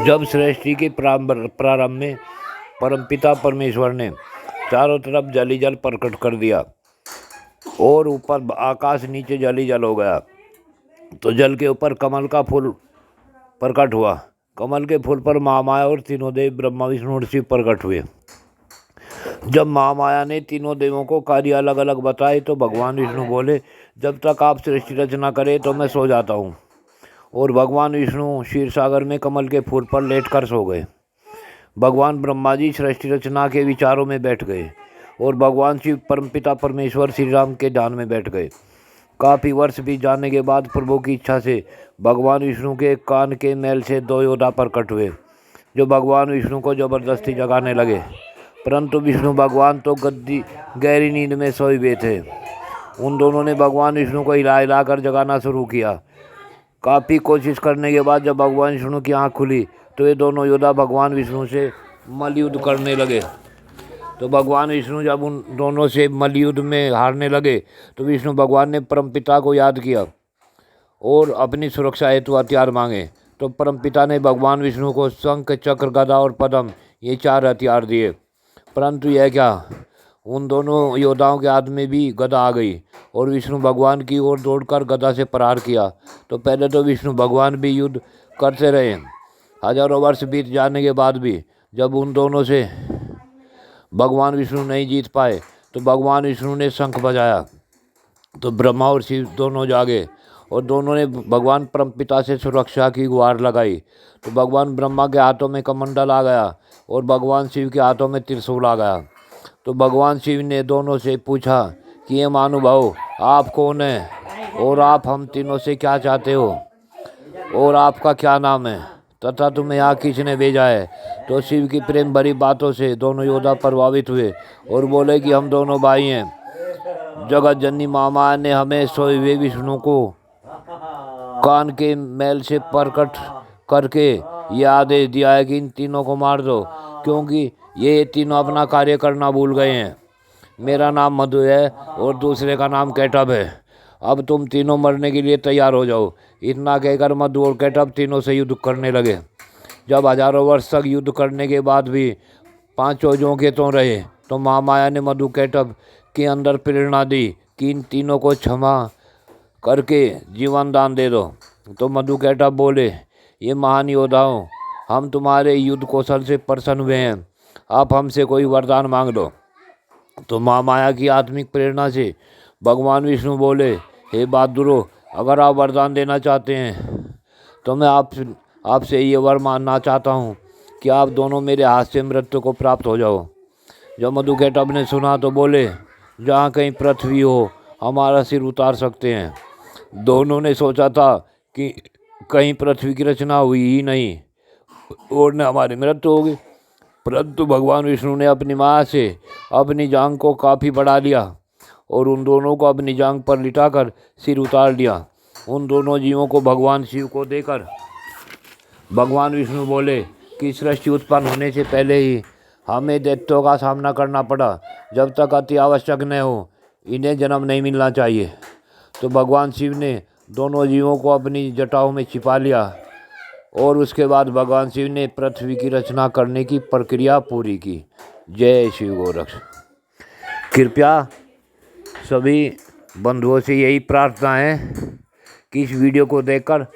जब सृष्टि के प्रारंभ में परमपिता परमेश्वर ने चारों तरफ जल जल प्रकट कर दिया और ऊपर आकाश नीचे जल ही जल हो गया, तो जल के ऊपर कमल का फूल प्रकट हुआ। कमल के फूल पर महामाया और तीनों देव ब्रह्मा विष्णु और शिव प्रकट हुए। जब महामाया ने तीनों देवों को कार्य अलग अलग बताए तो भगवान विष्णु बोले, जब तक आप सृष्टि रचना करें तो मैं सो जाता हूँ। और भगवान विष्णु क्षीर सागर में कमल के फूल पर लेटकर सो गए। भगवान ब्रह्मा जी सृष्टि रचना के विचारों में बैठ गए और भगवान शिव परमपिता परमेश्वर श्री राम के ध्यान में बैठ गए। काफ़ी वर्ष बीत जाने के बाद प्रभु की इच्छा से भगवान विष्णु के कान के मैल से दो योद्धा प्रकट हुए, जो भगवान विष्णु को जबरदस्ती जगाने लगे, परंतु विष्णु भगवान तो गहरी नींद में सोए हुए थे। उन दोनों ने भगवान विष्णु को हिला कर जगाना शुरू किया। काफ़ी कोशिश करने के बाद जब भगवान विष्णु की आँख खुली तो ये दोनों योद्धा भगवान विष्णु से मल्लयुद्ध करने लगे। तो भगवान विष्णु जब उन दोनों से मल्लयुद्ध में हारने लगे तो विष्णु भगवान ने परमपिता को याद किया और अपनी सुरक्षा हेतु हथियार मांगे। तो परमपिता ने भगवान विष्णु को शंख, चक्र, गदा और पद्म ये 4 हथियार दिए। परंतु यह क्या, उन दोनों योद्धाओं के हाथ में भी गदा आ गई और विष्णु भगवान की ओर दौड़कर गदा से प्रहार किया। तो पहले तो विष्णु भगवान भी युद्ध करते रहे। हजारों वर्ष बीत जाने के बाद भी जब उन दोनों से भगवान विष्णु नहीं जीत पाए तो भगवान विष्णु ने शंख बजाया। तो ब्रह्मा और शिव दोनों जागे और दोनों ने भगवान परमपिता से सुरक्षा की गुहार लगाई। तो भगवान ब्रह्मा के हाथों में कमंडल आ गया और भगवान शिव के हाथों में त्रिशूल आ गया। तो भगवान शिव ने दोनों से पूछा कि ये महानुभाव, आप कौन हैं और आप हम तीनों से क्या चाहते हो और आपका क्या नाम है तथा तुम्हें यहाँ किसने भेजा है। तो शिव की प्रेम भरी बातों से दोनों योद्धा प्रभावित हुए और बोले कि हम दोनों भाई हैं। जगत जननी महामाया ने हमें सोए हुए विष्णु को कान के मैल से प्रकट करके यह आदेश दिया है कि इन तीनों को मार दो, क्योंकि ये तीनों अपना कार्य करना भूल गए हैं। मेरा नाम मधु है और दूसरे का नाम केटभ है। अब तुम तीनों मरने के लिए तैयार हो जाओ। इतना कहकर मधु और केटभ तीनों से युद्ध करने लगे। जब हजारों वर्ष तक युद्ध करने के बाद भी 5 जोंके तो रहे तो महामाया ने मधु केटभ के अंदर प्रेरणा दी कि इन तीनों को क्षमा करके जीवन दान दे दो। तो मधु केटभ बोले, ये महान योद्धाओं, हम तुम्हारे युद्ध कौशल से प्रसन्न हुए हैं, आप हमसे कोई वरदान मांग दो। तो महामाया की आत्मिक प्रेरणा से भगवान विष्णु बोले, हे बहादुरों, अगर आप वरदान देना चाहते हैं तो मैं आपसे ये वर मानना चाहता हूँ कि आप दोनों मेरे हाथ से मृत्यु को प्राप्त हो जाओ। जब मधु केटभ ने सुना तो बोले, जहाँ कहीं पृथ्वी हो हमारा सिर उतार सकते हैं। दोनों ने सोचा था कि कहीं पृथ्वी की रचना हुई ही नहीं और न हमारी मृत्यु होगी, परंतु भगवान विष्णु ने अपनी माया से अपनी जांघ को काफ़ी बढ़ा लिया और उन दोनों को अपनी जांघ पर लिटाकर सिर उतार लिया। उन दोनों जीवों को भगवान शिव को देकर भगवान विष्णु बोले कि सृष्टि उत्पन्न होने से पहले ही हमें दैत्यों का सामना करना पड़ा, जब तक अति आवश्यक न हो इन्हें जन्म नहीं मिलना चाहिए। तो भगवान शिव ने दोनों जीवों को अपनी जटाओं में छिपा लिया और उसके बाद भगवान शिव ने पृथ्वी की रचना करने की प्रक्रिया पूरी की। जय शिव गोरक्ष। कृपया सभी बंधुओं से यही प्रार्थना है कि इस वीडियो को देखकर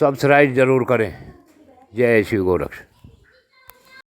सब्सक्राइब जरूर करें। जय शिव गोरक्ष।